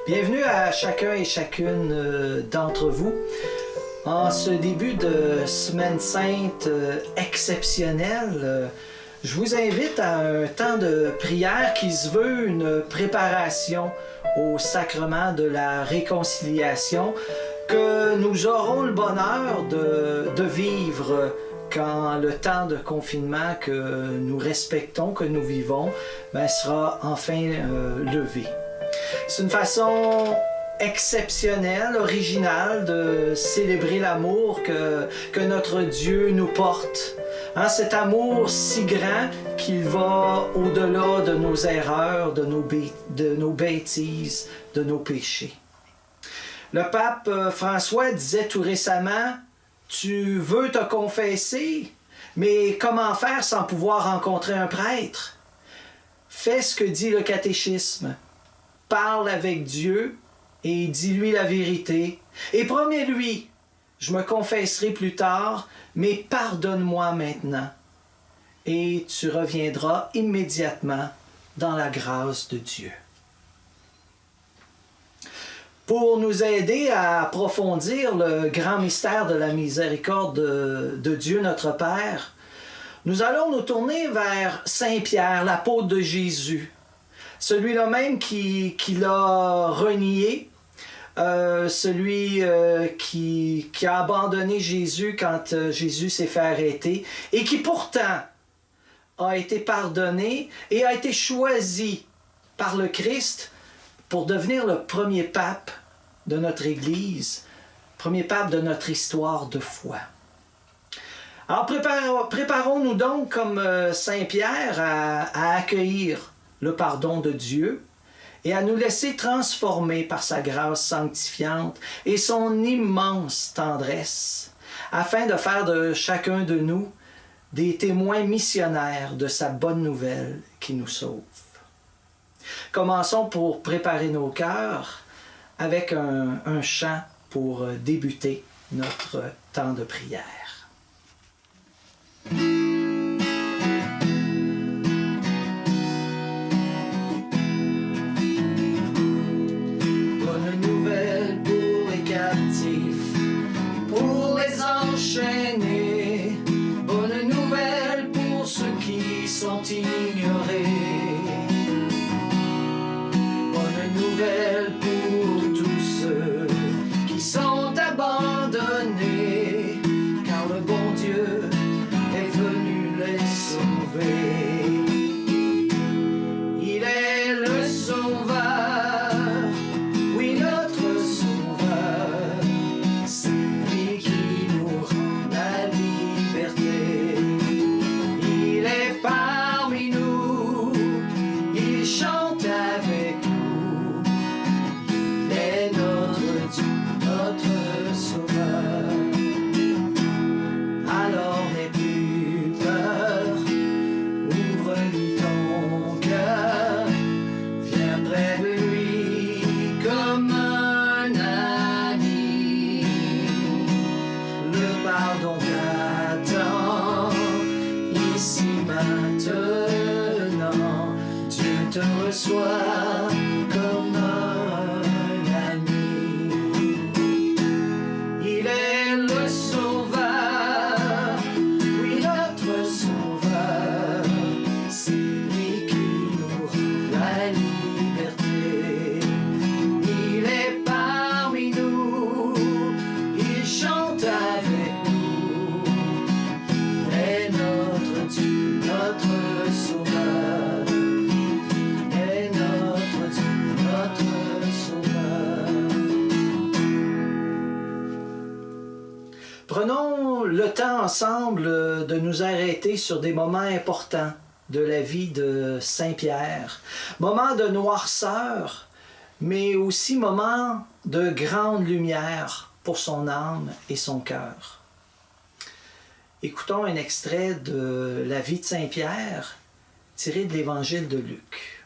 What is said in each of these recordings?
Bienvenue à chacun et chacune d'entre vous. En ce début de semaine sainte exceptionnelle, je vous invite à un temps de prière qui se veut une préparation au sacrement de la réconciliation que nous aurons le bonheur de vivre quand le temps de confinement que nous respectons, que nous vivons, sera enfin levé. C'est une façon exceptionnelle, originale de célébrer l'amour que notre Dieu nous porte. Cet amour si grand qu'il va au-delà de nos erreurs, de nos bêtises, de nos péchés. Le pape François disait tout récemment: « Tu veux te confesser, mais comment faire sans pouvoir rencontrer un prêtre? Fais ce que dit le catéchisme. Parle avec Dieu et dis-lui la vérité. Et promets-lui, je me confesserai plus tard, mais pardonne-moi maintenant. Et tu reviendras immédiatement dans la grâce de Dieu. » Pour nous aider à approfondir le grand mystère de la miséricorde de Dieu notre Père, nous allons nous tourner vers Saint Pierre, l'apôtre de Jésus. Celui-là même qui l'a renié, celui qui a abandonné Jésus quand Jésus s'est fait arrêter et qui pourtant a été pardonné et a été choisi par le Christ pour devenir le premier pape de notre Église, premier pape de notre histoire de foi. Alors préparons-nous donc comme Saint Pierre à accueillir le pardon de Dieu et à nous laisser transformer par sa grâce sanctifiante et son immense tendresse, afin de faire de chacun de nous des témoins missionnaires de sa bonne nouvelle qui nous sauve. Commençons pour préparer nos cœurs avec un chant pour débuter notre temps de prière. Bonne nouvelle pour les captifs, pour les enchaînés, bonne nouvelle pour ceux qui sont ignorés. Nouvelle pour tous ceux qui sont abandonnés, car le bon Dieu est venu les sauver. Il est le Sauveur, oui notre Sauveur, c'est lui qui nous rend la liberté. Il est parmi nous, il chante avec nous. Notre Sauveur. Alors n'aie plus peur, ouvre-lui ton cœur, viens près de lui comme un ami. Le pardon t'attend ici maintenant, Dieu te reçoit comme un Prenons le temps ensemble de nous arrêter sur des moments importants de la vie de Saint Pierre. Moments de noirceur, mais aussi moments de grande lumière pour son âme et son cœur. Écoutons un extrait de la vie de Saint Pierre tiré de l'Évangile de Luc.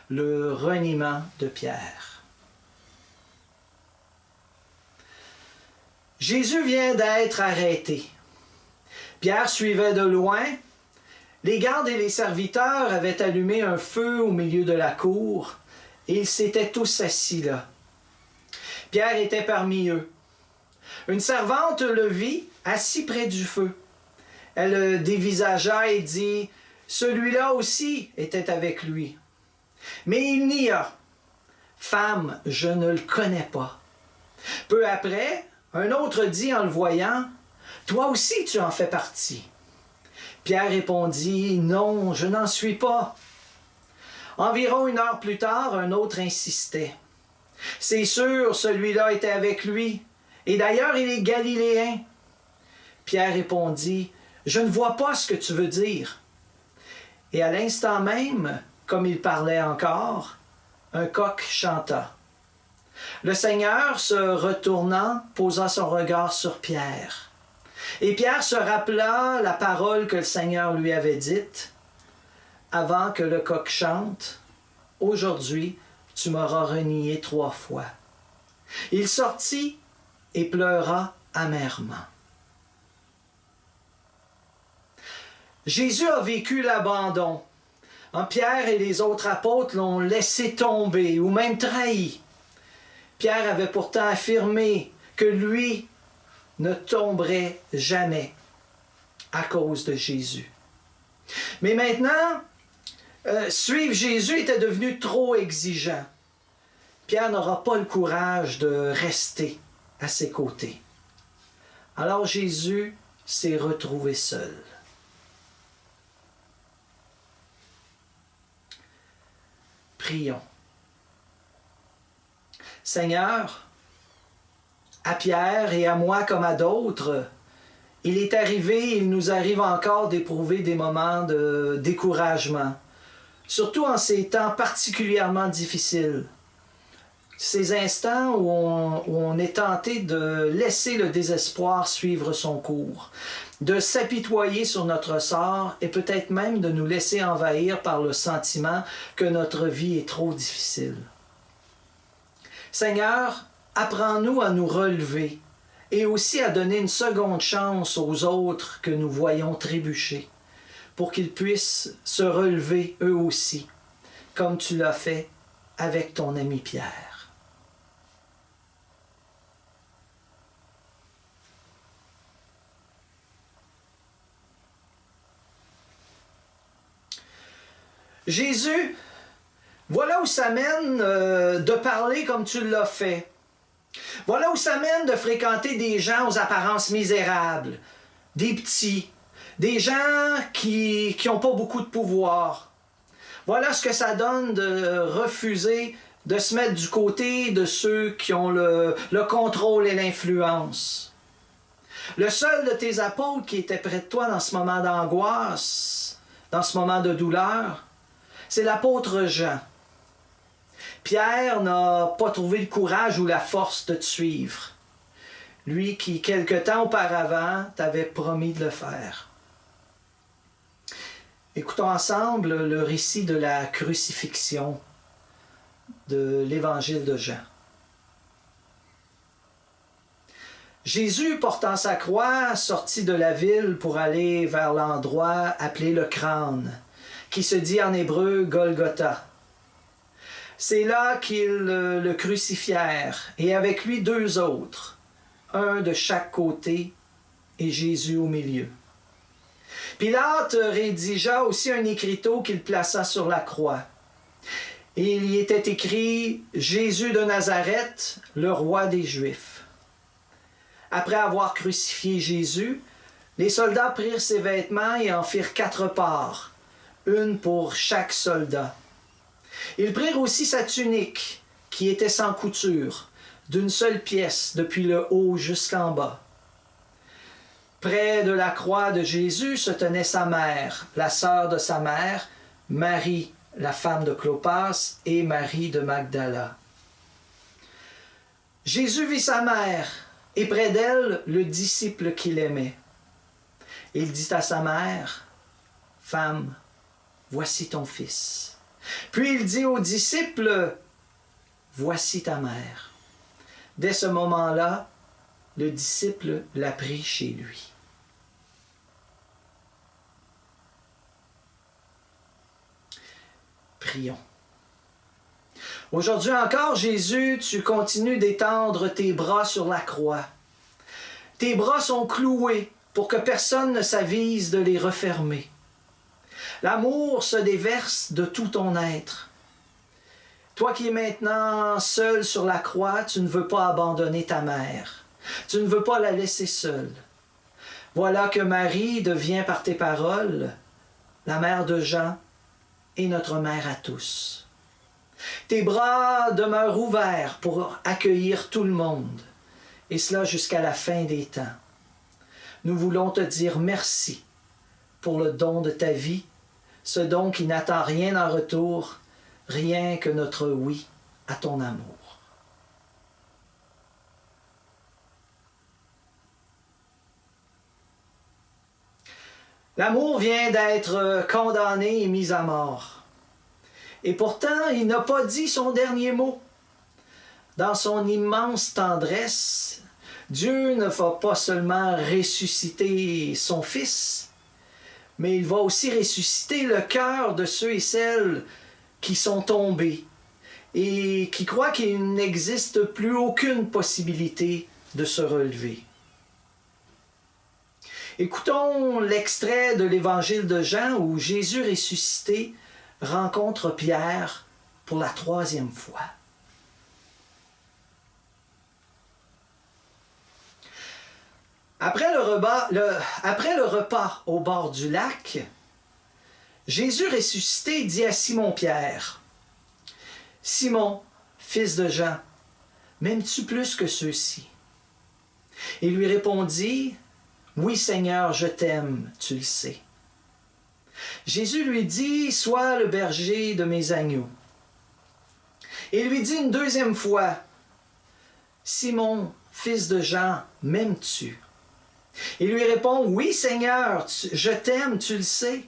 Le reniement de Pierre. Jésus vient d'être arrêté. Pierre suivait de loin. Les gardes et les serviteurs avaient allumé un feu au milieu de la cour et ils s'étaient tous assis là. Pierre était parmi eux. Une servante le vit assis près du feu. Elle le dévisagea et dit, « Celui-là aussi était avec lui. » Mais il nia. « Femme, je ne le connais pas. » Peu après, un autre dit en le voyant, « Toi aussi tu en fais partie. » Pierre répondit, « Non, je n'en suis pas. » Environ 1 heure plus tard, un autre insistait. « C'est sûr, celui-là était avec lui. Et d'ailleurs, il est galiléen. » Pierre répondit, « Je ne vois pas ce que tu veux dire. » Et à l'instant même, comme il parlait encore, un coq chanta. Le Seigneur, se retournant, posa son regard sur Pierre. Et Pierre se rappela la parole que le Seigneur lui avait dite. « Avant que le coq chante, aujourd'hui, tu m'auras renié 3 fois. » Il sortit et pleura amèrement. Jésus a vécu l'abandon. Pierre et les autres apôtres l'ont laissé tomber ou même trahi. Pierre avait pourtant affirmé que lui ne tomberait jamais à cause de Jésus. Mais maintenant, suivre Jésus était devenu trop exigeant. Pierre n'aura pas le courage de rester à ses côtés. Alors Jésus s'est retrouvé seul. Prions. Seigneur, à Pierre et à moi comme à d'autres, il nous arrive encore d'éprouver des moments de découragement, surtout en ces temps particulièrement difficiles. Ces instants où on est tenté de laisser le désespoir suivre son cours, de s'apitoyer sur notre sort et peut-être même de nous laisser envahir par le sentiment que notre vie est trop difficile. Seigneur, apprends-nous à nous relever et aussi à donner une seconde chance aux autres que nous voyons trébucher, pour qu'ils puissent se relever eux aussi, comme tu l'as fait avec ton ami Pierre. Jésus, voilà où ça mène de parler comme tu l'as fait. Voilà où ça mène de fréquenter des gens aux apparences misérables, des petits, des gens qui n'ont pas beaucoup de pouvoir. Voilà ce que ça donne de refuser de se mettre du côté de ceux qui ont le contrôle et l'influence. Le seul de tes apôtres qui était près de toi dans ce moment d'angoisse, dans ce moment de douleur, c'est l'apôtre Jean. Pierre n'a pas trouvé le courage ou la force de te suivre. Lui qui, quelque temps auparavant, t'avait promis de le faire. Écoutons ensemble le récit de la crucifixion de l'Évangile de Jean. Jésus, portant sa croix, sortit de la ville pour aller vers l'endroit appelé le Crâne, qui se dit en hébreu Golgotha. C'est là qu'ils le crucifièrent, et avec lui 2 autres, un de chaque côté et Jésus au milieu. Pilate rédigea aussi un écriteau qu'il plaça sur la croix. Et il y était écrit « Jésus de Nazareth, le roi des Juifs ». Après avoir crucifié Jésus, les soldats prirent ses vêtements et en firent 4 parts, une pour chaque soldat. Ils prirent aussi sa tunique, qui était sans couture, d'une seule pièce, depuis le haut jusqu'en bas. Près de la croix de Jésus se tenait sa mère, la sœur de sa mère, Marie, la femme de Clopas, et Marie de Magdala. Jésus vit sa mère, et près d'elle, le disciple qu'il aimait. Il dit à sa mère, « Femme, voici ton fils. » Puis il dit aux disciples, « Voici ta mère. » Dès ce moment-là, le disciple l'a pris chez lui. Prions. Aujourd'hui encore, Jésus, tu continues d'étendre tes bras sur la croix. Tes bras sont cloués pour que personne ne s'avise de les refermer. L'amour se déverse de tout ton être. Toi qui es maintenant seul sur la croix, tu ne veux pas abandonner ta mère. Tu ne veux pas la laisser seule. Voilà que Marie devient par tes paroles la mère de Jean et notre mère à tous. Tes bras demeurent ouverts pour accueillir tout le monde, et cela jusqu'à la fin des temps. Nous voulons te dire merci pour le don de ta vie, ce don qui n'attend rien en retour, rien que notre oui à ton amour. L'amour vient d'être condamné et mis à mort. Et pourtant, il n'a pas dit son dernier mot. Dans son immense tendresse, Dieu ne va pas seulement ressusciter son Fils, mais il va aussi ressusciter le cœur de ceux et celles qui sont tombés et qui croient qu'il n'existe plus aucune possibilité de se relever. Écoutons l'extrait de l'Évangile de Jean où Jésus ressuscité rencontre Pierre pour la 3e fois. Après le repas au bord du lac, Jésus ressuscité dit à Simon-Pierre, « Simon, fils de Jean, m'aimes-tu plus que ceux-ci? » Il lui répondit, « Oui, Seigneur, je t'aime, tu le sais. » Jésus lui dit, « Sois le berger de mes agneaux. » Il lui dit une 2e fois, « Simon, fils de Jean, m'aimes-tu? » Il lui répond, « Oui, Seigneur, je t'aime, tu le sais. »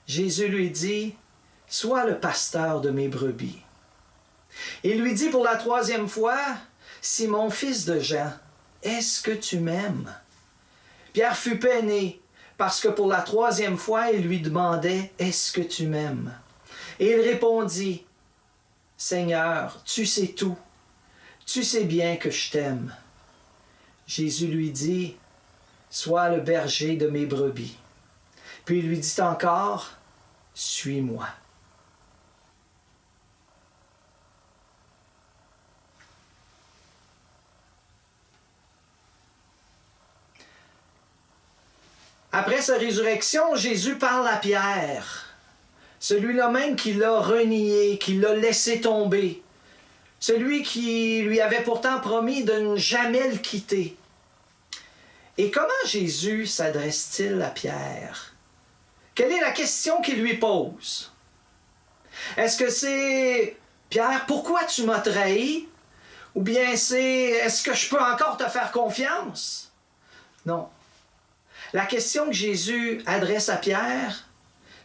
Jésus lui dit, « Sois le pasteur de mes brebis. » Il lui dit pour la 3e fois, « Simon, fils de Jean, est-ce que tu m'aimes? » Pierre fut peiné, parce que pour la 3e fois, il lui demandait, « Est-ce que tu m'aimes? » Et il répondit, « Seigneur, tu sais tout, tu sais bien que je t'aime. » Jésus lui dit, « Sois le berger de mes brebis. » Puis il lui dit encore, « Suis-moi. » Après sa résurrection, Jésus parle à Pierre, celui-là même qui l'a renié, qui l'a laissé tomber, celui qui lui avait pourtant promis de ne jamais le quitter. Et comment Jésus s'adresse-t-il à Pierre? Quelle est la question qu'il lui pose? Est-ce que c'est « Pierre, pourquoi tu m'as trahi? » Ou bien c'est « Est-ce que je peux encore te faire confiance? » Non. La question que Jésus adresse à Pierre,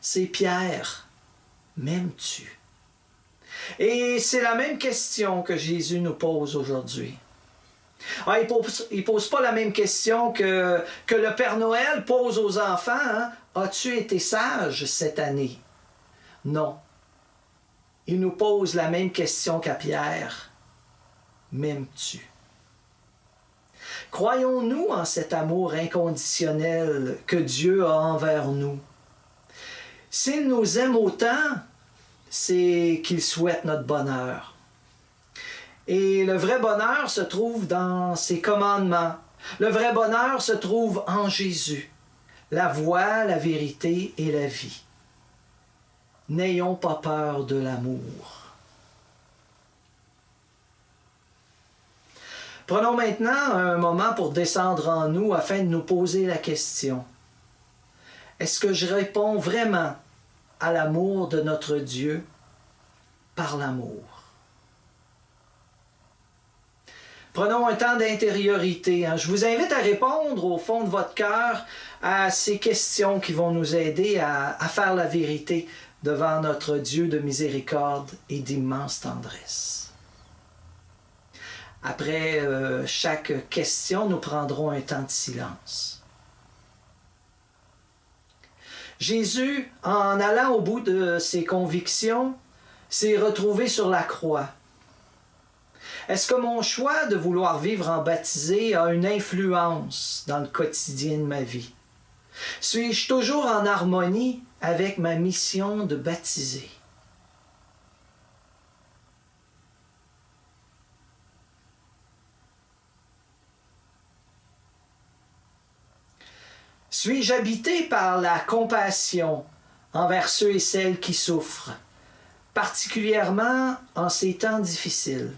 c'est « Pierre, m'aimes-tu? » Et c'est la même question que Jésus nous pose aujourd'hui. Ah, il pose pas la même question que le Père Noël pose aux enfants. Hein? « As-tu été sage cette année? » Non. Il nous pose la même question qu'à Pierre. « M'aimes-tu? » Croyons-nous en cet amour inconditionnel que Dieu a envers nous? S'il nous aime autant, c'est qu'il souhaite notre bonheur. Et le vrai bonheur se trouve dans ses commandements. Le vrai bonheur se trouve en Jésus, la voie, la vérité et la vie. N'ayons pas peur de l'amour. Prenons maintenant un moment pour descendre en nous afin de nous poser la question. Est-ce que je réponds vraiment à l'amour de notre Dieu par l'amour? Prenons un temps d'intériorité. Je vous invite à répondre au fond de votre cœur à ces questions qui vont nous aider à faire la vérité devant notre Dieu de miséricorde et d'immense tendresse. Après chaque question, nous prendrons un temps de silence. Jésus, en allant au bout de ses convictions, s'est retrouvé sur la croix? Est-ce que mon choix de vouloir vivre en baptisé a une influence dans le quotidien de ma vie? Suis-je toujours en harmonie avec ma mission de baptiser? Suis-je habité par la compassion envers ceux et celles qui souffrent, particulièrement en ces temps difficiles?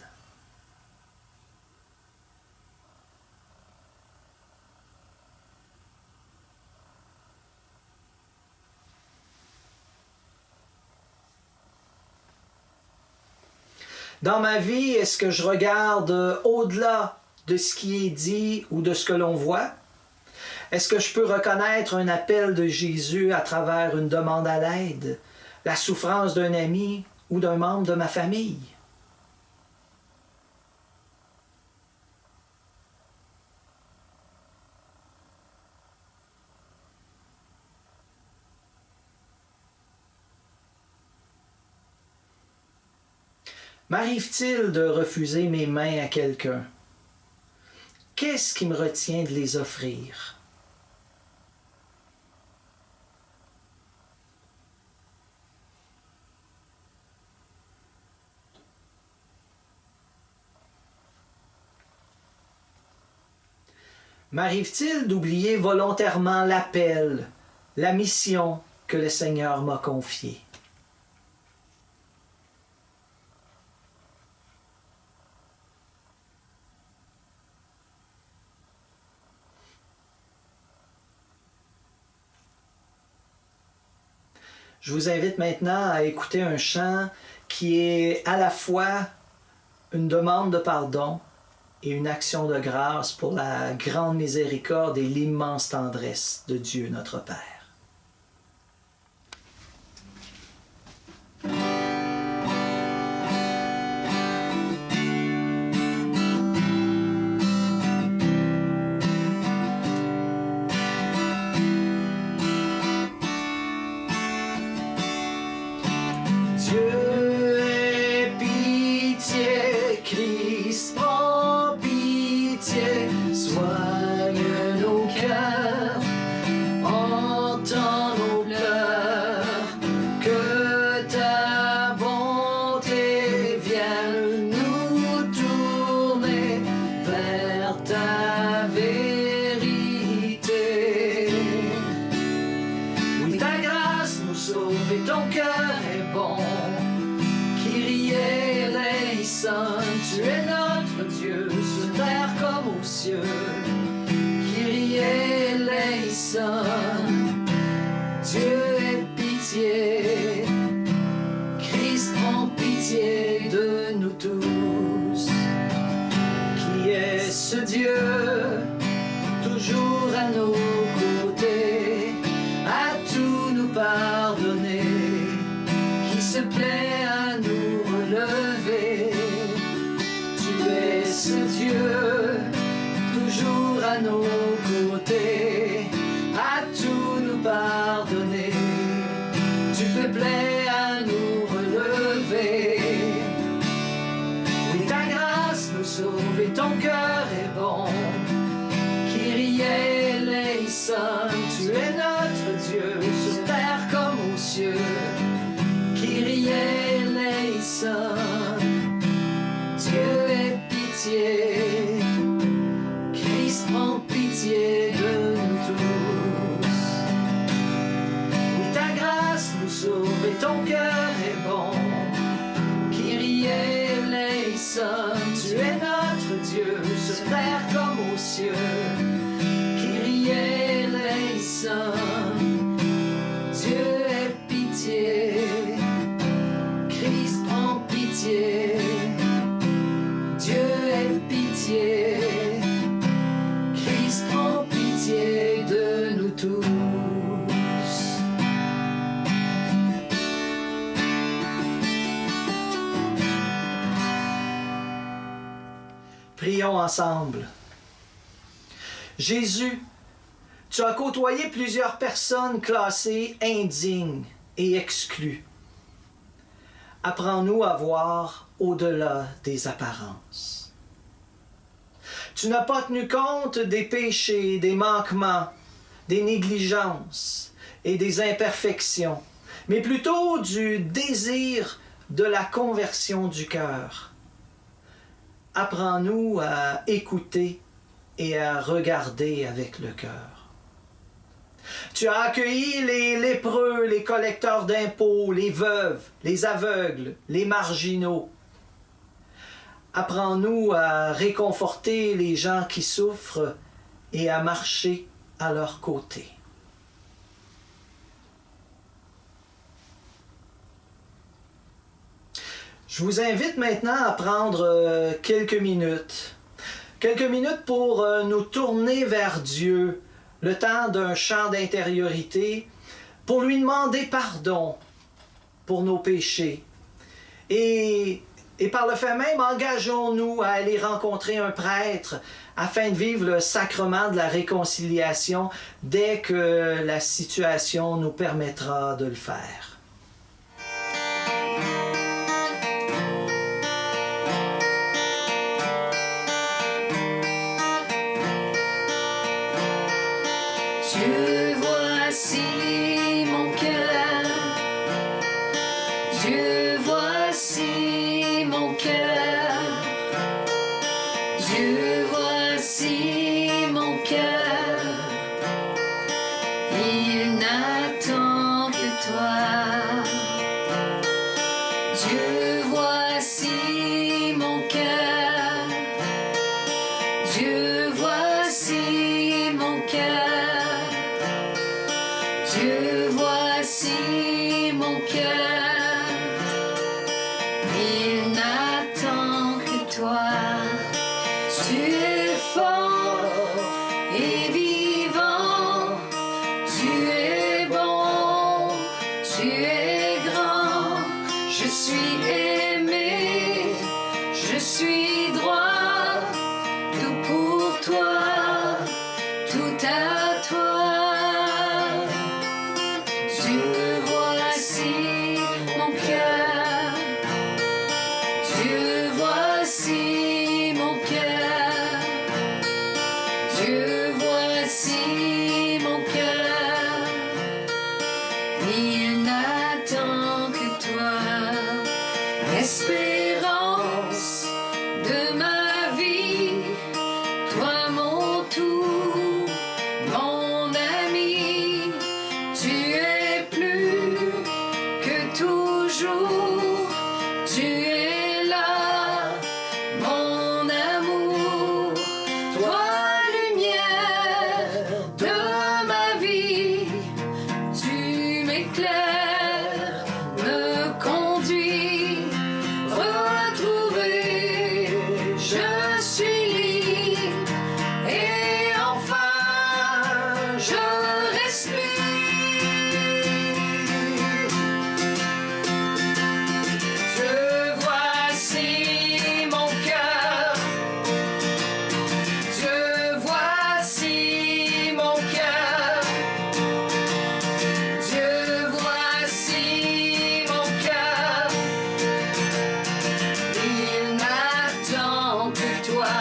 Dans ma vie, est-ce que je regarde au-delà de ce qui est dit ou de ce que l'on voit? Est-ce que je peux reconnaître un appel de Jésus à travers une demande à l'aide, la souffrance d'un ami ou d'un membre de ma famille? M'arrive-t-il de refuser mes mains à quelqu'un? Qu'est-ce qui me retient de les offrir? M'arrive-t-il d'oublier volontairement l'appel, la mission que le Seigneur m'a confiée? Je vous invite maintenant à écouter un chant qui est à la fois une demande de pardon et une action de grâce pour la grande miséricorde et l'immense tendresse de Dieu notre Père. Dieu ait pitié, Christ prends pitié, soigne nos cœurs, entends nos pleurs, que ta bonté vienne nous tourner vers ta vérité. Oui, ta grâce nous sauve et ton cœur est bon. Kyrie eleison, tu es notre Dieu, sur terre comme aux cieux. Kyrie eleison, Dieu ait pitié, Christ prends pitié de nous tous. Qui est ce Dieu, toujours à nos côtés, à tout nous pardonner, qui se plaît à nous relever? Tu es ce Dieu, toujours à nos côtés, à tout nous pardonner, tu te plais à nous relever. Oui, ta grâce nous sauve et ton cœur est bon. Kyrie eleison, tu es notre Dieu, sur terre comme aux cieux. Kyrie eleison, Dieu ait pitié, Christ prends pitié de nous tous. Oui, ta grâce nous sauve et ton cœur est bon. Kyrie eleison, tu es notre Dieu, sur terre comme aux cieux. Kyrie eleison, Dieu ait pitié, Christ prends pitié, Dieu ait pitié, Christ prends pitié de nous tous. Prions ensemble. Jésus, tu as côtoyé plusieurs personnes classées indignes et exclues. Apprends-nous à voir au-delà des apparences. Tu n'as pas tenu compte des péchés, des manquements, des négligences et des imperfections, mais plutôt du désir de la conversion du cœur. Apprends-nous à écouter et à regarder avec le cœur. Tu as accueilli les lépreux, les collecteurs d'impôts, les veuves, les aveugles, les marginaux. Apprends-nous à réconforter les gens qui souffrent et à marcher à leur côté. Je vous invite maintenant à prendre quelques minutes pour nous tourner vers Dieu, le temps d'un chant d'intériorité, pour lui demander pardon pour nos péchés. Et par le fait même, engageons-nous à aller rencontrer un prêtre afin de vivre le sacrement de la réconciliation dès que la situation nous permettra de le faire. Dieu, voici mon cœur. Dieu, voici mon cœur. Dieu, voici mon cœur. Il n'attend que toi. Dieu, voici mon cœur. Dieu, voici mon cœur. Dieu, voici mon cœur, il n'attend que toi. Tu es fort et vivant, tu es bon, tu es grand. Je suis aimé, je suis droit, tout pour toi, tout à toi. Dieu, voici mon cœur. Dieu, voici mon cœur. Dieu, voici mon cœur. Il n'attend que toi. Espérance de ma vie, toi mon tout, mon ami. Tu es plus que toujours, tu es là, mon amour, toi lumière de ma vie, tu m'éclaires, me conduis, retrouver, je suis libre et enfin je respire. Dieu, voici mon cœur. Dieu, voici mon cœur. Dieu, voici mon cœur. Il n'attend que toi.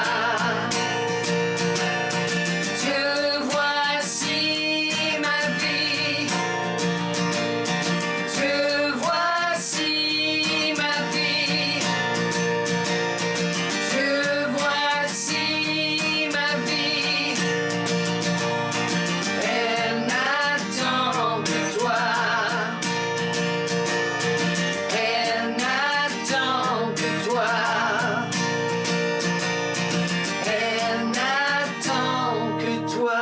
Dieu, voici ma vie. Dieu, voici ma vie. Dieu, voici ma vie. Elle n'attend que toi. Elle n'attend que toi. Elle n'attend que toi.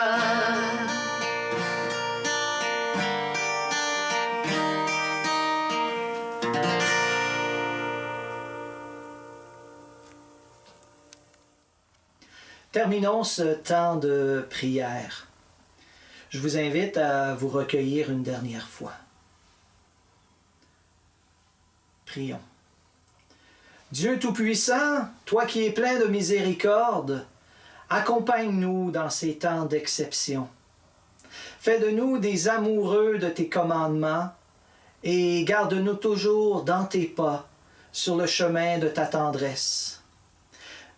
Terminons ce temps de prière. Je vous invite à vous recueillir une dernière fois. Prions. Dieu Tout-Puissant, toi qui es plein de miséricorde, accompagne-nous dans ces temps d'exception. Fais de nous des amoureux de tes commandements et garde-nous toujours dans tes pas sur le chemin de ta tendresse.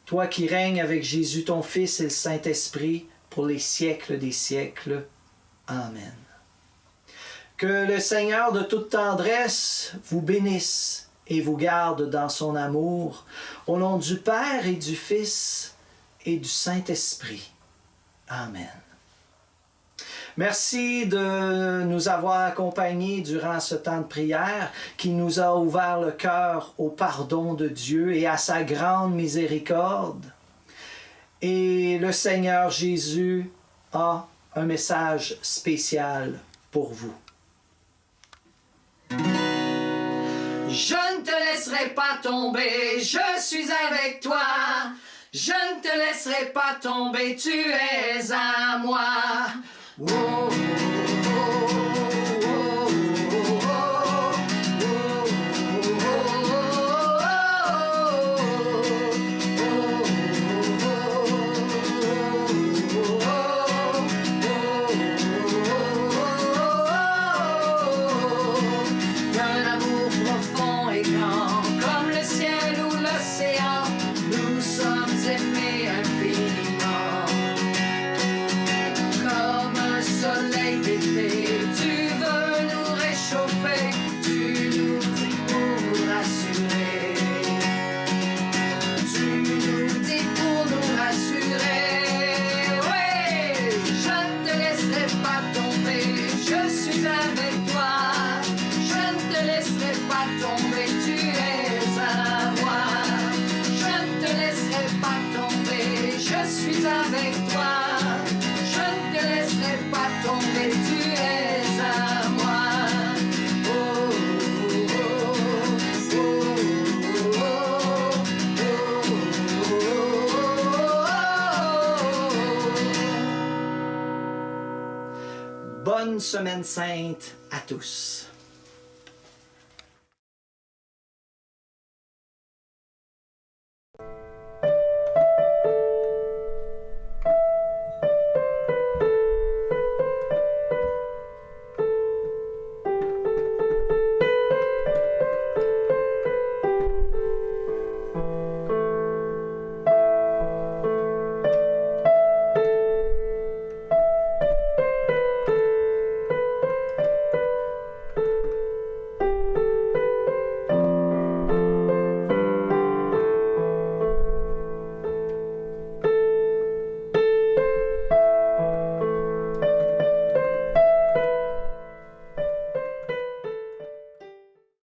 Toi qui règnes avec Jésus ton Fils et le Saint-Esprit pour les siècles des siècles. Amen. Que le Seigneur de toute tendresse vous bénisse et vous garde dans son amour, au nom du Père et du Fils et du Saint-Esprit. Amen. Merci de nous avoir accompagnés durant ce temps de prière qui nous a ouvert le cœur au pardon de Dieu et à sa grande miséricorde. Et le Seigneur Jésus a un message spécial pour vous. Je ne te laisserai pas tomber, je suis avec toi. Je ne te laisserai pas tomber, tu es à moi. Oh, oh, oh, oh, d'un amour profond et grand, comme le ciel ou l'océan, nous sommes aimés infiniment. Comme un soleil d'été, tu veux nous réchauffer, tu nous dis pour nous rassurer. Tu nous dis pour nous rassurer. Oui, je ne te laisserai pas tomber, je suis avec toi. Je ne te laisserai pas tomber, tu es à moi. Je ne te laisserai pas tomber, je suis avec toi. Je ne te laisserai pas tomber, tu es à moi. Oh, oh, oh, Bonne semaine sainte à tous.